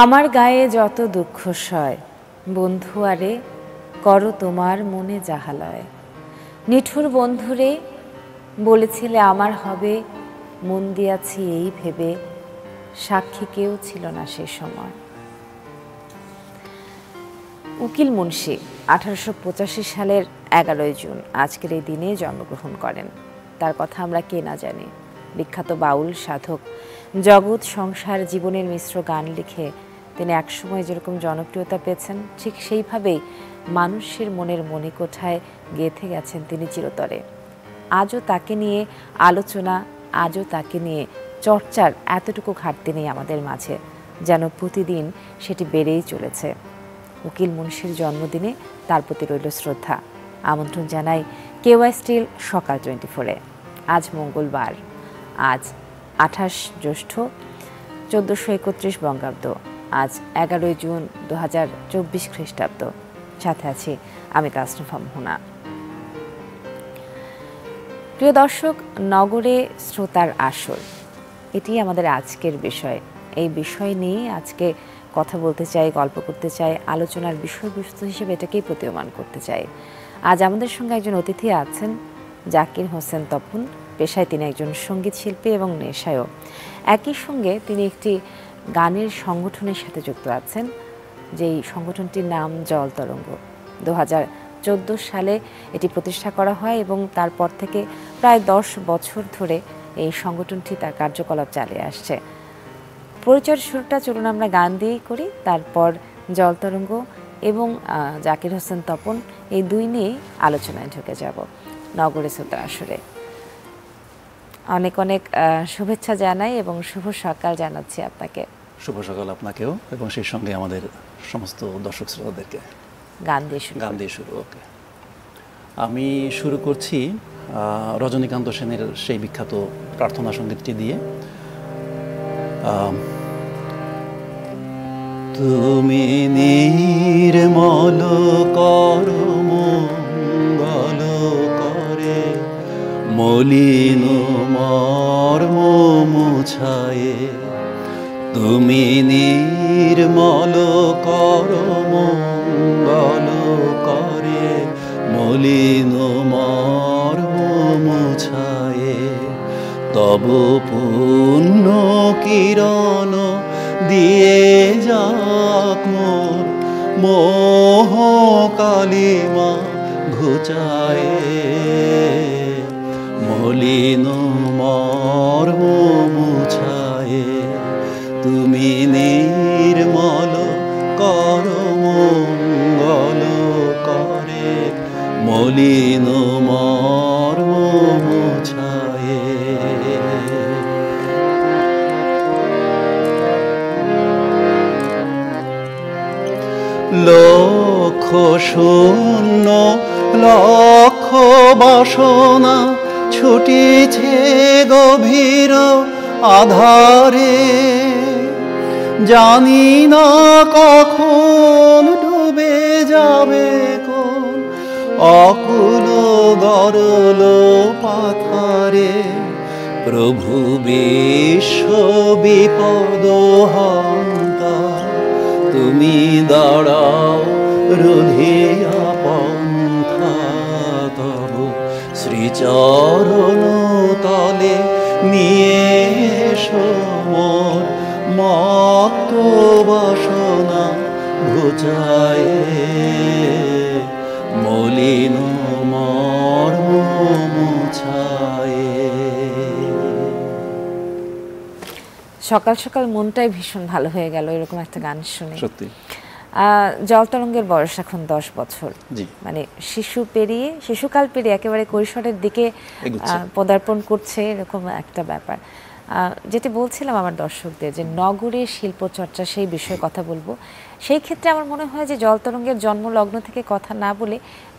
আমার গায়ে যত দুঃখ সয় বন্ধু আরে করো তোমার মনে যাহালয়। নিঠুর বন্ধুরে বলেছিলে আমার হবে, মন দিয়াছি এই ভেবে, সাক্ষী কেউ ছিল না সে সময়। উকিল মুন্সি 1885 সালের 11 জুন আজকের এই দিনে জন্মগ্রহণ করেন। তার কথা আমরা কে না জানি। বিখ্যাত বাউল সাধক, জগৎ সংসার জীবনের মিশ্র গান লিখে তিনি একসময় যেরকম জনপ্রিয়তা পেয়েছেন, ঠিক সেইভাবেই মানুষের মনের মণিকোঠায় গেঁথে গেছেন তিনি চিরতরে। আজও তাকে নিয়ে আলোচনা, আজও তাকে নিয়ে চর্চার এতটুকু ঘাটতি নেই আমাদের মাঝে, যেন প্রতিদিন সেটি বেড়েই চলেছে। উকিল মুন্সির জন্মদিনে তার প্রতি রইল শ্রদ্ধা। আমন্ত্রণ জানাই কেওয়াই স্টিল সকাল 24-এ। আজ মঙ্গলবার, আজ 28 জ্যৈষ্ঠ 1431 বঙ্গাব্দ, আজ 11 জুন 2024 খ্রিস্টাব্দ। সাথে আছি আমি তাসনিফা মোহনা। প্রিয় দর্শক, নগরে শ্রোতার আসর, এটি আমাদের আজকের বিষয়। এই বিষয় নিয়ে আজকে কথা বলতে চাই, গল্প করতে চাই, আলোচনার বিষয়বস্তু হিসেবে এটাকেই প্রতীয়মান করতে চাই। আজ আমাদের সঙ্গে একজন অতিথি আছেন, জাকির হোসেন তপন। পেশায় তিনি একজন সঙ্গীত শিল্পী এবং নেশায়ও। একই সঙ্গে তিনি একটি গানের সংগঠনের সাথে যুক্ত আছেন, যেই সংগঠনটির নাম জল তরঙ্গ। 2014 সালে এটি প্রতিষ্ঠা করা হয় এবং তারপর থেকে প্রায় 10 বছর ধরে এই সংগঠনটি তার কার্যকলাপ চালিয়ে আসছে। পরিচয়ের শুরুটা চলুন আমরা গান দিয়েই করি, তারপর জল তরঙ্গ এবং জাকির হোসেন তপন এই দুই নিয়ে আলোচনায় ঢুকে যাব। নগরে শ্রোতার আসরে অনেক অনেক শুভেচ্ছা জানাই এবং শুভ সকাল জানাচ্ছি আপনাকে। শুভ সকাল আপনাকেও এবং সেই সঙ্গে আমাদের সমস্ত দর্শক শ্রোতাদেরকে। গান দিয়ে শুরু। ওকে, আমি শুরু করছি রজনীকান্ত সেনের সেই বিখ্যাত প্রার্থনা সঙ্গীতটি দিয়ে। তুমি নির্মল কর মঙ্গল করে, মলিন মর্ম মুছায়ে। তুমি নির্মল কর মঙ্গল করে, মলিন মর্ম মুছায়ে। তব পুণ্য কিরণ দিয়ে যাক মোর মোহ কালিমা ঘুচায়ে। মলিন মর্ম মুছায়ে, তুমি নির্মল কর মঙ্গল করে, মলিন মর্ম মুছায়ে। লক্ষ শূন্য লক্ষ বাসনা ছুটিছে গভীর আধারে, জানি না কখন ডুবে যাবে কোন অকুল গরল পাথারে। প্রভু বিশ্ব বিপদ হন্তা, তুমি দাঁড়াও রুধিয়া পন্থা। তব শ্রীচরণ তলে নিয়ে এসো মোর মত্ত বাসনা ঘুচায়ে। মলিন মর্ম মুছায়ে। সকাল সকাল মনটাই ভীষণ ভালো হয়ে গেল এরকম একটা গান শুনে। সত্যি জল তরঙ্গের বয়স এখন 10 বছর। মানে শিশুকাল পেরিয়ে একেবারে কৈশোরের দিকে পদার্পণ করছে, এরকম একটা ব্যাপার। যেটি বলছিলাম আমার দর্শকদের, যে নগরে শিল্পচর্চা, সেই বিষয়ে কথা বলবো। সেই ক্ষেত্রে আমার মনে হয় যে জল তরঙ্গের জন্মলগ্ন থেকে কথা না বলে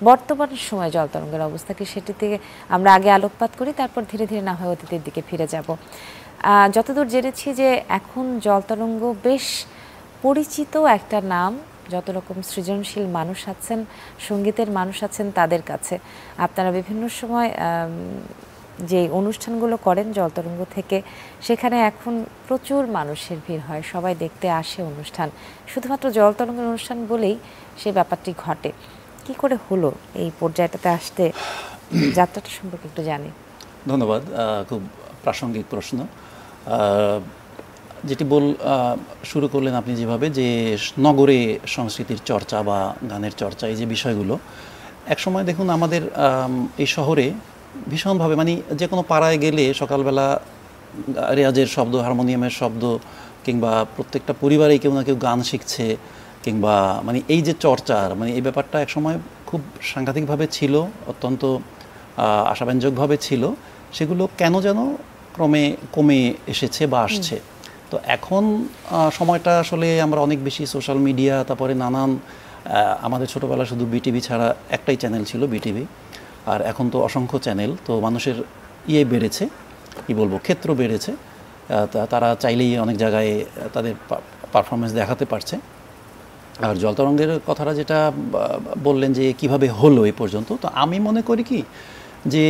বর্তমান সময় জল তরঙ্গের অবস্থাকে সেটি থেকে আমরা আগে আলোকপাত করি, তারপর ধীরে ধীরে না হয় অতীতের দিকে ফিরে যাব। যতদূর জেনেছি যে এখন জল তরঙ্গ বেশ পরিচিত একটা নাম, যত রকম সৃজনশীল মানুষ আছেন, সঙ্গীতের মানুষ আছেন, তাদের কাছে আপনারা বিভিন্ন সময় যে অনুষ্ঠানগুলো করেন জলতরঙ্গ থেকে, সেখানে এখন প্রচুর মানুষের ভিড় হয়, সবাই দেখতে আসে অনুষ্ঠান, শুধুমাত্র জলতরঙ্গের অনুষ্ঠান বলেই সেই ব্যাপারটি ঘটে। কি করে হলো এই পর্যায়টাতে আসতে, যাত্রাটা সম্পর্কে একটু জানি। ধন্যবাদ, খুব প্রাসঙ্গিক প্রশ্ন। যেটি শুরু করলেন আপনি যেভাবে, যে নগরে সংস্কৃতির চর্চা বা গানের চর্চা, এই যে বিষয়গুলো, একসময় দেখুন আমাদের এই শহরে ভীষণভাবে, মানে যে কোনো পাড়ায় গেলে সকালবেলা রেয়াজের শব্দ, হারমোনিয়ামের শব্দ, কিংবা প্রত্যেকটা পরিবারেই কেউ না কেউ গান শিখছে, কিংবা মানে এই যে চর্চার, মানে এই ব্যাপারটা একসময় খুব সাংঘাতিকভাবে ছিল, অত্যন্ত আশাব্যঞ্জকভাবে ছিল। সেগুলো কেন যেন ক্রমে কমে এসেছে বা আসছে। তো এখন সময়টা আসলে আমরা অনেক বেশি সোশ্যাল মিডিয়া, তারপরে নানান, আমাদের ছোটোবেলা শুধু বিটিভি ছাড়া একটাই চ্যানেল ছিল, বিটিভি, আর এখন তো অসংখ্য চ্যানেল। তো মানুষের বেড়েছে, কি বলবো, ক্ষেত্র বেড়েছে, তারা চাইলেই অনেক জায়গায় তাদের পারফরমেন্স দেখাতে পারছে। আর জলতরঙ্গের কথাটা যেটা বললেন যে কিভাবে হলো এই পর্যন্ত, তো আমি মনে করি কি যে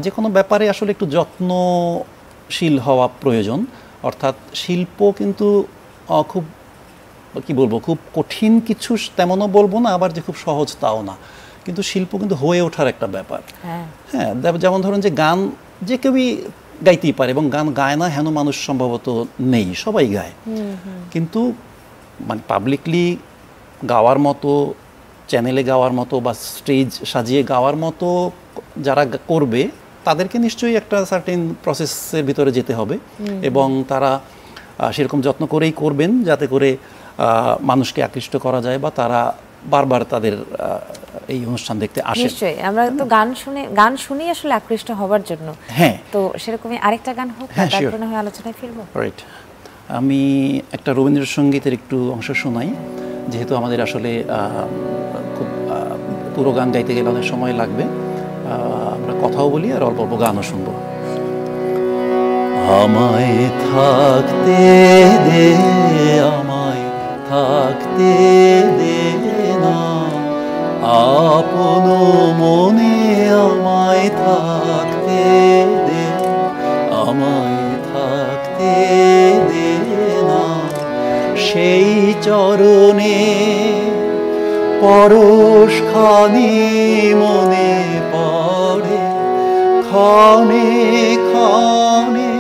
যে কোনো ব্যাপারে আসলে একটু যত্নশীল হওয়া প্রয়োজন। অর্থাৎ শিল্প কিন্তু খুব, কি বলবো, খুব কঠিন কিছু তেমনও বলবো না, আবার যে খুব সহজ তাও না, কিন্তু শিল্প কিন্তু হয়ে ওঠার একটা ব্যাপার। হ্যাঁ, যেমন ধরুন যে গান যে কেউই গাইতেই পারে, এবং গান গায় না হেন মানুষ সম্ভবত নেই, সবাই গায়। কিন্তু মানে পাবলিকলি গাওয়ার মতো, চ্যানেলে গাওয়ার মতো, বা স্টেজ সাজিয়ে গাওয়ার মতো যারা করবে, তাদেরকে নিশ্চয়ই একটা সার্টেন প্রসেসের ভিতরে যেতে হবে, এবং তারা সেরকম যত্ন করেই করবেন যাতে করে মানুষকে আকৃষ্ট করা যায়, বা তারা বারবার তাদের এই অনুষ্ঠান দেখতে আসে। নিশ্চয়ই, আমরা তো গান শুনি আসলে আকৃষ্ট হবার জন্য। হ্যাঁ, তো সেরকমই আরেকটা গান হোক, তারপরে না হয় আলোচনায় ফিরবো। রাইট, আমি একটা রবীন্দ্রসঙ্গীতের একটু অংশ শোনাই, যেহেতু আমাদের আসলে খুব পুরো গান গাইতে গেলে অনেক সময় লাগবে, আমরা কথাও বলি আর অল্প অল্প গানও শুনবো। আমায় থাকতে দে, আমায় থাকতে দে না, আপন মনে আমায় থাকতে দে, আমায় থাকতে দে না, সেই চরণে পরশ খানি মনে পড়ে, ক্ষণে ক্ষণে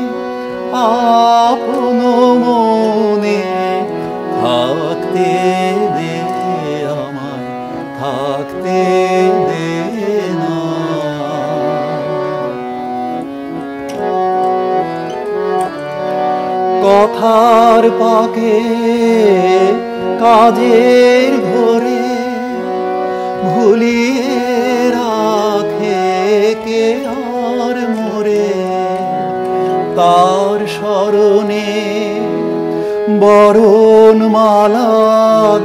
আপন মনে থাকতে দে, আমায় থাকতে দে না। কথার পাকে কাজের ঘরে ভুলিয়ে রাখে কে আর মোরে, তার স্মরণে বরণ মালা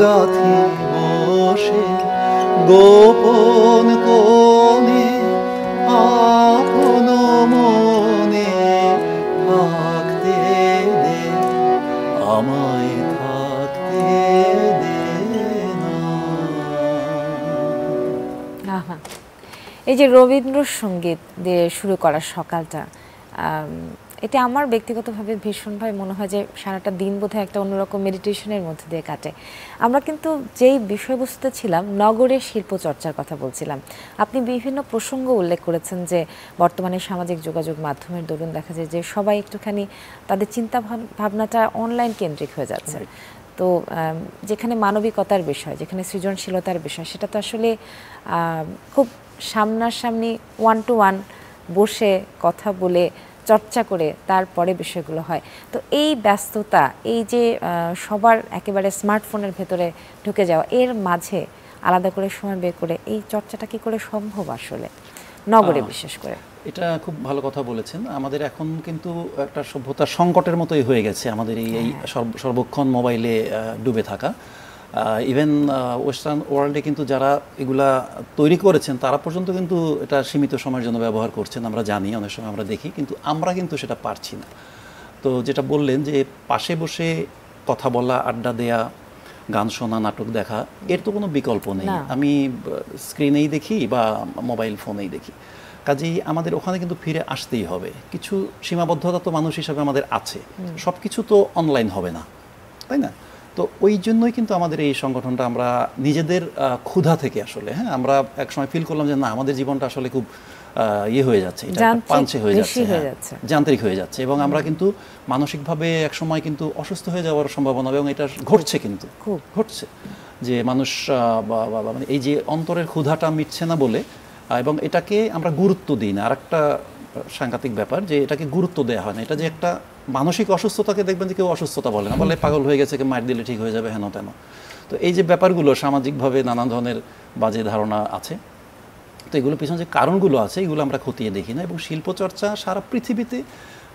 গাথি বসে, গোপন কোণে আপন মনে থাকতে দে, আমায় থাকতে দে না। এই যে রবীন্দ্রসঙ্গীত দিয়ে শুরু করা সকালটা, এটা আমার ব্যক্তিগতভাবে ভীষণভাবে মনে হয় যে সারাটা দিন বোধহয় একটা অন্যরকম মেডিটেশনের মধ্যে দিয়ে কাটে। আমরা কিন্তু যেই বিষয়বস্তুতে ছিলাম, নগরের শিল্প চর্চার কথা বলছিলাম। আপনি বিভিন্ন প্রসঙ্গ উল্লেখ করেছেন যে বর্তমানে সামাজিক যোগাযোগ মাধ্যমের দরুন দেখা যায় যে সবাই একটুখানি তাদের চিন্তা ভাবনাটা অনলাইন কেন্দ্রিক হয়ে যাচ্ছে। তো যেখানে মানবিকতার বিষয়, যেখানে সৃজনশীলতার বিষয়, সেটা তো আসলে খুব সামনাসামনি ওয়ান টু ওয়ান বসে কথা বলে চর্চা করে তারপরে বিষয়গুলো হয়। তো এই ব্যস্ততা, এই যে সবার একেবারে স্মার্টফোনের ভেতরে ঢুকে যাওয়া, এর মাঝে আলাদা করে সময় বের করে এই চর্চাটা কি করে সম্ভব আসলে নগরে বিশেষ করে? এটা খুব ভালো কথা বলেছেন। আমাদের এখন কিন্তু একটা সভ্যতার সংকটের মতোই হয়ে গেছে আমাদের এই সর্বক্ষণ মোবাইলে ডুবে থাকা। ইভেন ওয়েস্টার্ন ওয়ার্ল্ডে কিন্তু যারা এগুলা তৈরি করেছেন তারা পর্যন্ত কিন্তু এটা সীমিত সময়ের জন্য ব্যবহার করছেন, আমরা জানি, অনেক সময় আমরা দেখি, কিন্তু আমরা কিন্তু সেটা পারছি না। তো যেটা বললেন যে পাশে বসে কথা বলা, আড্ডা দেয়া, গান শোনা, নাটক দেখা, এর তো কোনো বিকল্প নেই। আমি স্ক্রিনেই দেখি বা মোবাইল ফোনেই দেখি। কাজেই আমাদের ওখানে কিন্তু ফিরে আসতেই হবে। কিছু সীমাবদ্ধতা তো মানুষ হিসাবে আমাদের আছে, সব কিছু তো অনলাইন হবে না, তাই না? তো ওই জন্যই কিন্তু আমাদের এই সংগঠনটা আমরা নিজেদের ক্ষুধা থেকে আসলে, হ্যাঁ, আমরা এক সময় ফিল করলাম যে না, আমাদের জীবনটা আসলে খুব ইয়ে হয়ে যাচ্ছে, এটা পাঞ্চে হয়ে যাচ্ছে, যান্ত্রিক হয়ে যাচ্ছে, এবং আমরা কিন্তু মানসিকভাবে এক সময় কিন্তু অসুস্থ হয়ে যাওয়ার সম্ভাবনা, এবং এটা ঘটছে, কিন্তু ঘটছে যে মানুষ মানে এই যে অন্তরের ক্ষুধাটা মিটছে না বলে, এবং এটাকে আমরা গুরুত্ব দিই না। আর একটা সাংঘাতিক ব্যাপার যে এটাকে গুরুত্ব দেওয়া হয় না। এটা যে একটা মানসিক অসুস্থতাকে দেখবেন যে কেউ অসুস্থতা বলে না, বলে পাগল হয়ে গেছে, কেউ মার দিলে ঠিক হয়ে যাবে, হেন তেন। তো এই যে ব্যাপারগুলো সামাজিকভাবে নানান ধরনের বাজে ধারণা আছে, তো এগুলো পিছনে যে কারণগুলো আছে এগুলো আমরা খতিয়ে দেখি না। এবং শিল্পচর্চা সারা পৃথিবীতে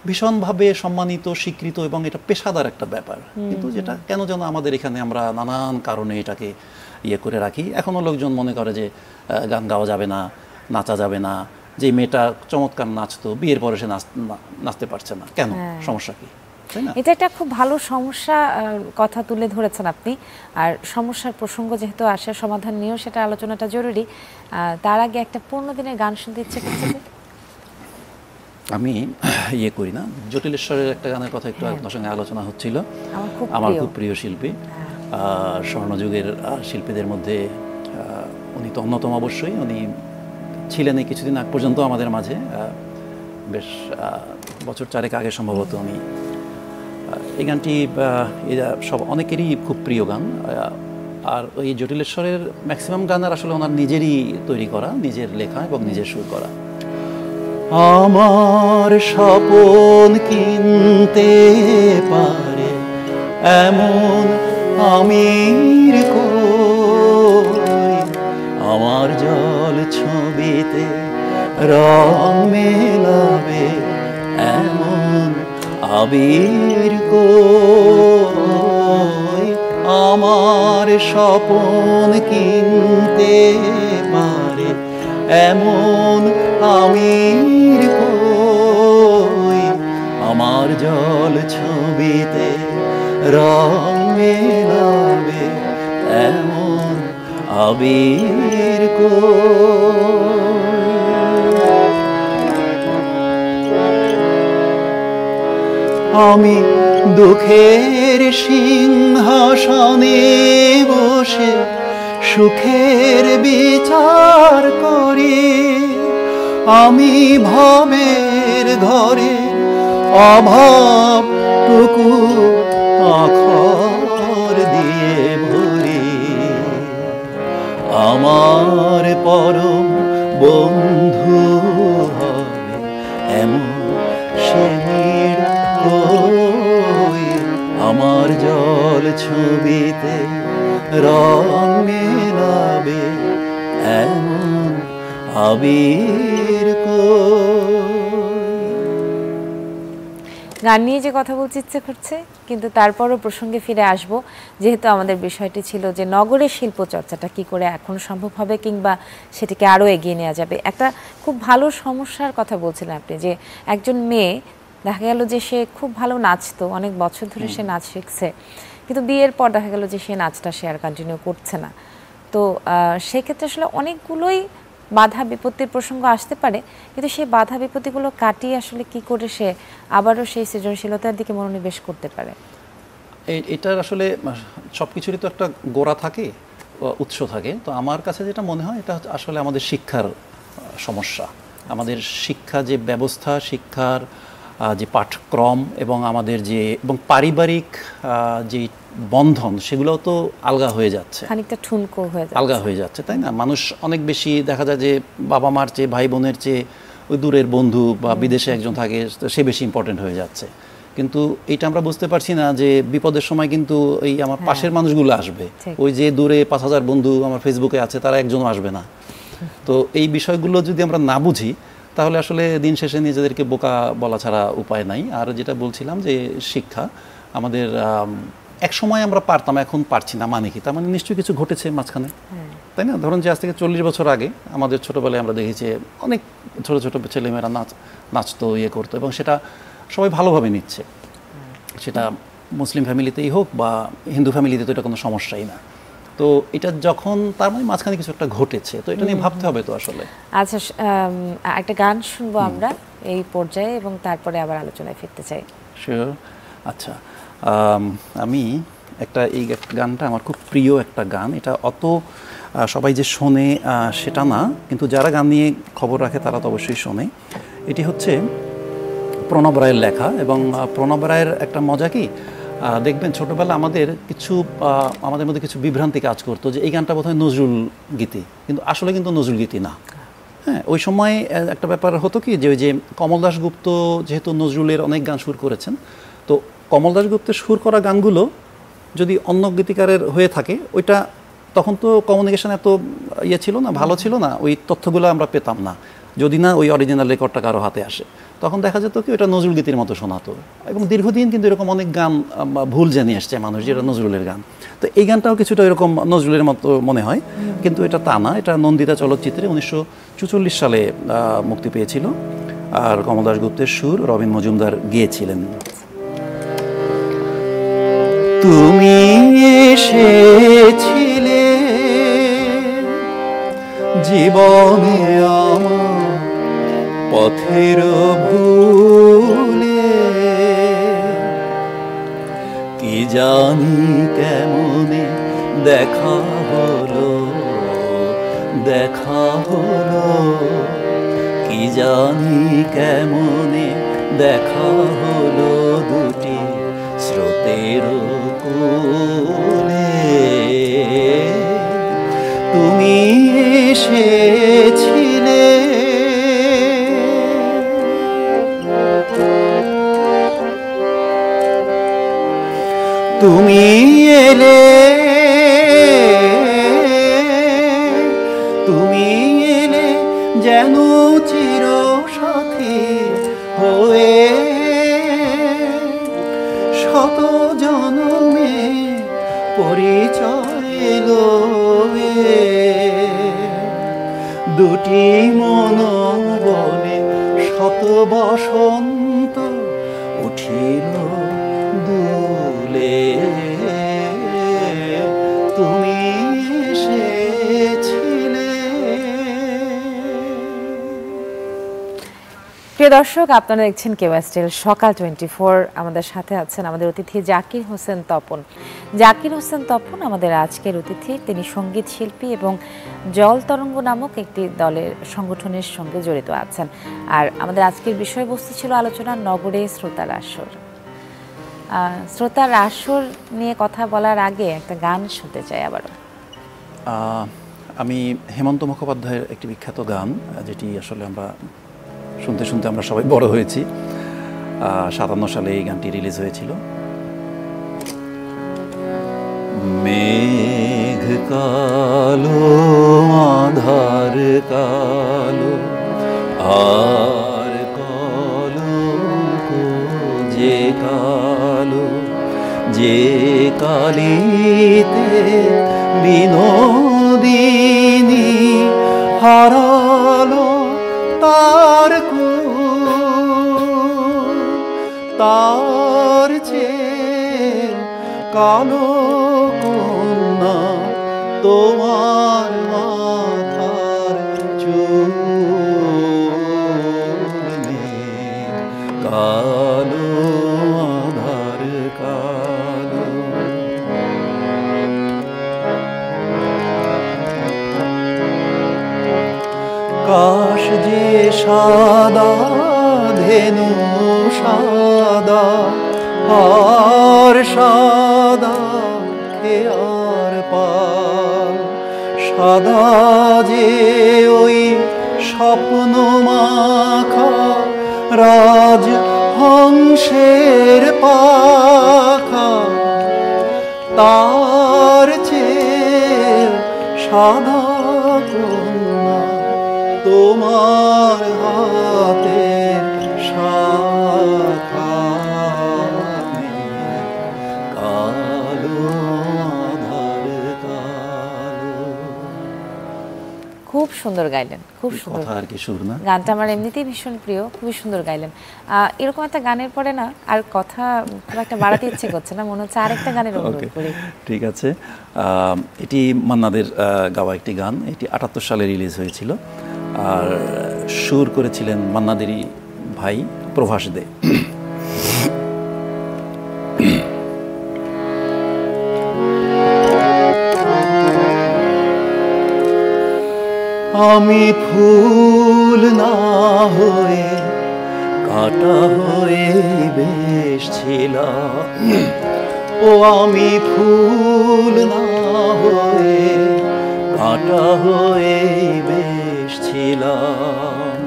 ভীষণভাবে সম্মানিত, স্বীকৃত, এবং এটা পেশাদার একটা ব্যাপার, কিন্তু যেটা কেন যেন আমাদের এখানে আমরা নানান কারণে এটাকে ইয়ে করে রাখি। এখনও লোকজন মনে করে যে গান গাওয়া যাবে না, নাচা যাবে না, যে মেয়েটা চমৎকার নাচতো, বিয়ের পরে সে নাচতে পারছে না, কেন, সমস্যা কি? এটা একটা খুব ভালো সমস্যা কথা তুলে ধরেছেন আপনি। আর সমস্যার প্রসঙ্গ যেহেতু আসে, সমাধান নিয়েও সেটা আলোচনাটা জরুরি। তার আগে একটা পূর্ণদিনের গান শুনতে ইচ্ছে করছে। আমি ইয়ে করি না, জটিলেশ্বরের একটা গানের কথা একটু আপনার সঙ্গে আলোচনা হচ্ছিল। আমার খুব প্রিয় শিল্পী, স্বর্ণযুগের শিল্পীদের মধ্যে উনি তো অন্যতম অবশ্যই। উনি ছিলেন এই কিছুদিন আগ পর্যন্ত আমাদের মাঝে, বেশ বছর 4 আগে সম্ভবত উনি। এই গানটি সব অনেকেরই খুব প্রিয় গান। আর ওই জটিলেশ্বরের ম্যাক্সিমাম গান আসলে ওনার নিজেরই তৈরি করা, নিজের লেখা এবং নিজের সুর করা। আমার স্বপন কিনতে পারে এমন আমির কই, আমার জল ছবিতে রং মেলাবে এমন আবির কই, আমার স্বপন কিনতে পারে এমন আমির কই, আমার জল ছবিতে রং মেলাবে এমন আবির কই। আমি দুঃখের সিংহাসনে বসে সুখের বিচার করি, আমি ভবের ঘরে অভাবটুকু আখর দিয়ে ভরি, আমার পরম বন্ধু হবে এমন সে কই, আমার জল ছবিতে রং মেলাবে এমন আবির গান নিয়ে যে কথা বলতে ইচ্ছে করছে, কিন্তু তারপরও প্রসঙ্গে ফিরে আসব, যেহেতু আমাদের বিষয়টি ছিল যে নগরের শিল্প চর্চাটা কি করে এখন সম্ভব হবে, কিংবা সেটিকে আরও এগিয়ে নেওয়া যাবে। একটা খুব ভালো সমস্যার কথা বলছিলেন আপনি, যে একজন মেয়ে দেখা গেল যে সে খুব ভালো নাচতো, অনেক বছর ধরে সে নাচ শিখছে, কিন্তু বিয়ের পর দেখা গেল যে সে নাচটা সে আর কন্টিনিউ করছে না। তো সেক্ষেত্রে আসলে অনেকগুলোই বাধা বিপত্তির প্রসঙ্গ আসতে পারে, কিন্তু সেই বাধা বিপত্তিগুলো কাটিয়ে আসলে কি করে সে আবারও সেই সৃজনশীলতার দিকে মনোনিবেশ করতে পারে? এটার আসলে সব কিছুরই তো একটা গোড়া থাকে, উৎস থাকে। তো আমার কাছে যেটা মনে হয়, এটা আসলে আমাদের শিক্ষার সমস্যা। আমাদের শিক্ষা যে ব্যবস্থা, শিক্ষার যে পাঠক্রম, এবং আমাদের যে এবং পারিবারিক যে বন্ধন, সেগুলো তো আলগা হয়ে যাচ্ছে, খানিকটা ঠুনকো হয়ে যাচ্ছে, আলগা হয়ে যাচ্ছে, তাই না? মানুষ অনেক বেশি দেখা যায় যে বাবা মার চেয়ে, ভাই বোনের চেয়ে ওই দূরের বন্ধু বা বিদেশে একজন থাকে সে বেশি ইম্পর্টেন্ট হয়ে যাচ্ছে। কিন্তু এটা আমরা বুঝতে পারছি না যে বিপদের সময় কিন্তু এই আমার পাশের মানুষগুলো আসবে। ওই যে দূরে 5000 বন্ধু আমার ফেসবুকে আছে, তারা একজনও আসবে না। তো এই বিষয়গুলো যদি আমরা না বুঝি, তাহলে আসলে দিন শেষে নিজেদেরকে বোকা বলা ছাড়া উপায় নাই। আর যেটা বলছিলাম যে শিক্ষা আমাদের এক সময় আমরা পারতাম, এখন পারছি না, মানে কি? তার মানে নিশ্চয়ই কিছু ঘটেছে মাঝখানে, তাই না? ধরুন যে আজ থেকে 40 বছর আগে আমাদের ছোটোবেলায় আমরা দেখেছি অনেক ছোট ছোট ছেলেমেয়েরা নাচতো, ইয়ে করতো, এবং সেটা সবাই ভালোভাবে নিচ্ছে। সেটা মুসলিম ফ্যামিলিতেই হোক বা হিন্দু ফ্যামিলিতে, তো এটা কোনো সমস্যাই না। তো তো এটা যখন তার মানে মাঝখানে কিছু একটা ঘটেছে, তো এটা নিয়ে ভাবতে হবে তো আসলে। আচ্ছা, একটা গান শুনবো আমরা এই পর্যায়ে এবং তারপরে আবার আলোচনায় ফিরতে চাই। শিওর। আচ্ছা, আমি এই গানটা আমার খুব প্রিয় একটা গান। এটা অত সবাই যে শোনে সেটা না, কিন্তু যারা গান নিয়ে খবর রাখে তারা তো অবশ্যই শোনে। এটি হচ্ছে প্রণব রায়ের লেখা, এবং প্রণব রায়ের একটা মজা কি, দেখবেন ছোটোবেলা আমাদের মধ্যে কিছু বিভ্রান্তি কাজ করতো যে এই গানটা বোধহয় নজরুল গীতি, কিন্তু আসলে কিন্তু নজরুল গীতি না। হ্যাঁ, ওই সময় একটা ব্যাপার হতো কি, যে ওই যে কমল দাশগুপ্ত যেহেতু নজরুলের অনেক গান সুর করেছেন, তো কমল দাশগুপ্তের সুর করা গানগুলো যদি অন্য গীতিকারের হয়ে থাকে, ওইটা তখন তো কমিউনিকেশন এত ছিল না, ভালো ছিল না, ওই তথ্যগুলো আমরা পেতাম না যদি না ওই অরিজিনাল রেকর্ডটা কারো হাতে আসে। তখন দেখা যেত কি ওটা নজরুল গীতির মতো শোনাতো, এবং দীর্ঘদিন কিন্তু এরকম অনেক গান ভুল জানিয়ে আসছে মানুষ যেটা নজরুলের গান। তো এই গানটাও কিছুটা এরকম নজরুলের মতো মনে হয়, কিন্তু এটা তা না। এটা নন্দিতা চলচ্চিত্রে 1944 সালে মুক্তি পেয়েছিল, আর কমল দাশগুপ্তের সুর, রবীন মজুমদার গেয়েছিলেন। তুমি এসেছিলে জীবনে আমার পথের ভুলে, কি জানি কেমনে দেখা হলো, কি জানি কেমনে দেখা হলো দুটি স্রোতের কোলে। তুমি এসেছিলে তুমি এলে, যেন চির সাথী হয়ে, শত জনমে পরিচয় লয়ে, দুটি মন বনে শত বসন্ত উঠিল দুলে, তুমি এসেছিলে। প্রিয় দর্শক, আপনারা দেখছেন কেওয়াস্টেল সকাল 24। আমাদের সাথে আছেন আমাদের অতিথি জাকির হোসেন তপন। জাকির হোসেন তপন আমাদের আজকের অতিথি। তিনি সঙ্গীত শিল্পী এবং জল তরঙ্গ নামক একটি সংগঠনের সঙ্গে জড়িত আছেন। আর আমাদের আজকের বিষয়বস্তু ছিল আলোচনা নগরে শ্রোতার আসর। শ্রোতার আসর নিয়ে কথা বলার আগে একটা গান শুনতে চাই আবারও। আমি হেমন্ত মুখোপাধ্যায়ের একটি বিখ্যাত গান, যেটি আসলে আমরা শুনতে শুনতে আমরা সবাই বড় হয়েছি। 57 সালে এই গানটি রিলিজ হয়েছিল। মেঘ কালো আধার কালো আর কলঙ্ক যে কালো, যে কালিতে বিনোদিনী হারালো তার তার চেয়ে কালো কন্যা তোমার মাথার চুল কালো আধার কালো। কাশ যে সাদা ধেনু সাদা আর সাদা খেয়ার পাল, সাদা যে ওই স্বপ্ন মাখা রাজ হংসের পাখা, তার চেয়ে সাদা কন্যা তোমার হাতের শাখা কালো আধার কালো। খুব সুন্দর গাইলেন, খুব সুন্দর কথা আর কি সুর না। গানটা আমার এমনিতেই ভীষণ প্রিয়, খুবই সুন্দর গাইলেন। এরকম একটা গানের পরে না আর কথা খুব একটা বাড়াতে ইচ্ছে করছে না, মনে হচ্ছে আরেকটা গানের অনুরোধ করি। ঠিক আছে, এটি মান্নাদের গাওয়া একটি গান, এটি 78 সালে রিলিজ হয়েছিল, আর সুর করেছিলেন মান্নাদেরই ভাই প্রভাস দে। আমি ফুল না হয়ে কাটা হয়ে বেশ ছিলাম, ও আমি ফুল না হয়ে কাটা হয়ে বেশ ছিলাম।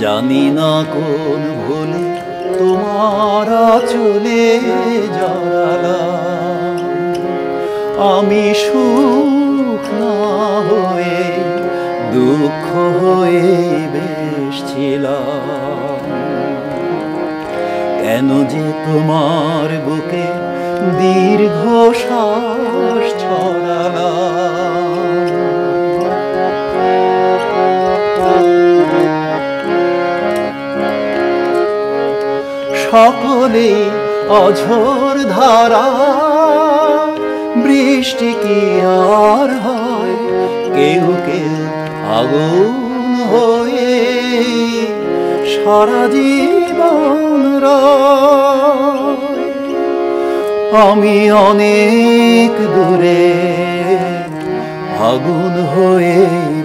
জানি না কোন ভুলে তোমার চলে জড়ালাম, আমি সুখ না হয়ে দুঃখ হয়ে বেশ ছিলাম। কেন যে তোমার বুকে দীর্ঘ শ্বাস ছড়ালাম, সকলে অঝোর ধারা বৃষ্টি কি আর হয়, কেউ কেউ আগুন হয়ে সারা জীবন রয়। আমি অনেক দূরে আগুন হয়ে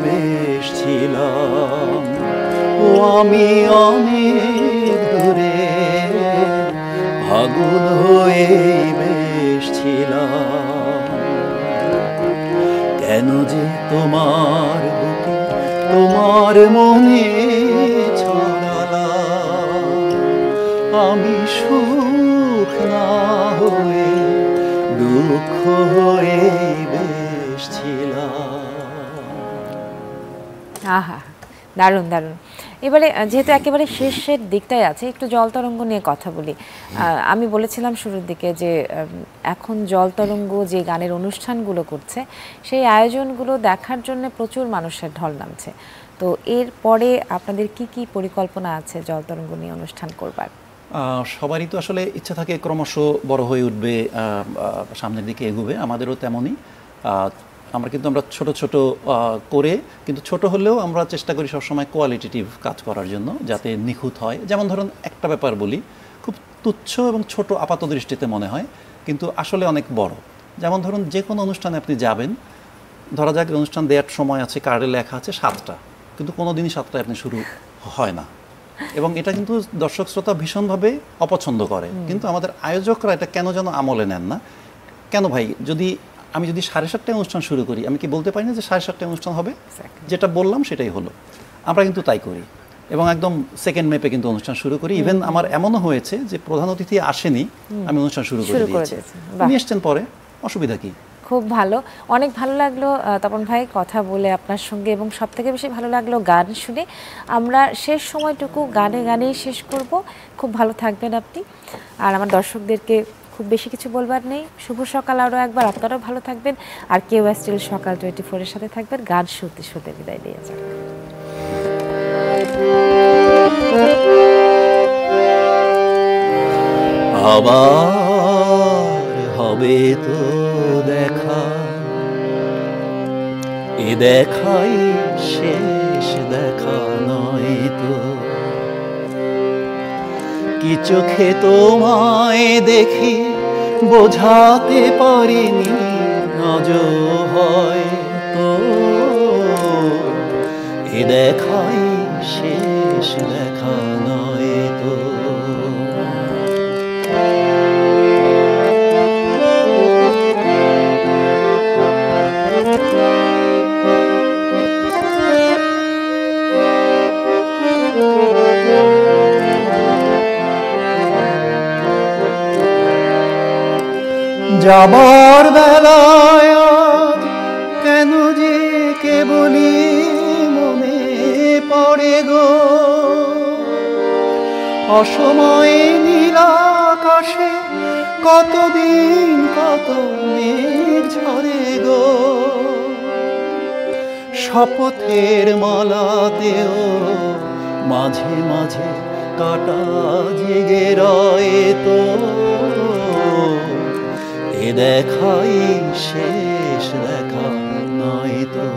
বেশ ছিলাম, ও আমি অনেক দূরে আগুন হয়ে বেশ ছিলাম। কেন যে তোমার বুকে তোমার মনে ছড়ালাম, আমি সুখ না হয়ে দুঃখ হয়ে বেশ ছিলাম। আহা, দারুণ দারুণ। এবারে যেহেতু একেবারে শেষের দিকটাই আছে, একটু জল তরঙ্গ নিয়ে কথা বলি। আমি বলেছিলাম শুরুর দিকে যে এখন জল তরঙ্গ যে গানের অনুষ্ঠানগুলো করছে, সেই আয়োজনগুলো দেখার জন্য প্রচুর মানুষের ঢল নামছে। তো এরপরে আপনাদের কি কি পরিকল্পনা আছে জল তরঙ্গ নিয়ে অনুষ্ঠান করবার? সবারই তো আসলে ইচ্ছা থাকে ক্রমশ বড় হয়ে উঠবে, সামনের দিকে এগোবে, আমাদেরও তেমনই। আমরা ছোট ছোট করে, কিন্তু ছোট হলেও আমরা চেষ্টা করি সবসময় কোয়ালিটেটিভ কাজ করার জন্য, যাতে নিখুঁত হয়। যেমন ধরুন একটা ব্যাপার বলি, খুব তুচ্ছ এবং ছোট আপাত দৃষ্টিতে মনে হয়, কিন্তু আসলে অনেক বড়। যেমন ধরুন যে কোনো অনুষ্ঠানে আপনি যাবেন, ধরা যাক অনুষ্ঠান দেওয়ার সময় আছে, কার্ডে লেখা আছে 7টা, কিন্তু কোনো দিনই 7টায় আপনি শুরু হয় না, এবং এটা কিন্তু দর্শক শ্রোতা ভীষণভাবে অপছন্দ করে। কিন্তু আমাদের আয়োজকরা এটা কেন যেন আমলে নেন না। কেন ভাই, আমি যদি 7:30টায় অনুষ্ঠান শুরু করি, আমি কি বলতে পারি না যে 7:30টায় অনুষ্ঠান হবে? যেটা বললাম সেটাই হলো। আমরা কিন্তু তাই করি, এবং একদম সেকেন্ড মেপে কিন্তু অনুষ্ঠান শুরু করি। ইভেন আমার এমনও হয়েছে যে প্রধান অতিথি আসেনি, আমি অনুষ্ঠান শুরু করে দিয়েছি, উনি এসছেন পরে, অসুবিধা কি? খুব ভালো, অনেক ভালো লাগলো তপন ভাই কথা বলে আপনার সঙ্গে, এবং সব থেকে বেশি ভালো লাগলো গান শুনে। আমরা শেষ সময়টুকু গানেই শেষ করব। খুব ভালো থাকবেন আপনি, আর আমার দর্শকদেরকে খুব বেশি কিছু বলবার নেই। শুভ সকাল আরও একবার, আপনারাও ভালো থাকবেন, আর কেউ স্টিল সকাল 24-এর সাথে থাকবেন। গান শুনতে শুনতে বিদায় দিয়ে যান। আবার হবে তো দেখা, এ দেখাই শেষ দেখা নয় তো, কি চোখে তোমায় দেখি বোঝাতে পারিনি আজও হয়তো, এ দেখাই শেষ দেখা নয় তো। যাবার বেলায় কেন যে কেবলই মনে পড়ে গো, অসময়ে নীল আকাশে কতদিন কত মেঘ ঝরে গো, শপথের মালাতেও মাঝে মাঝে কাটা জেগে রয় তো, এ দেখাই শেষ দেখা নয় তো।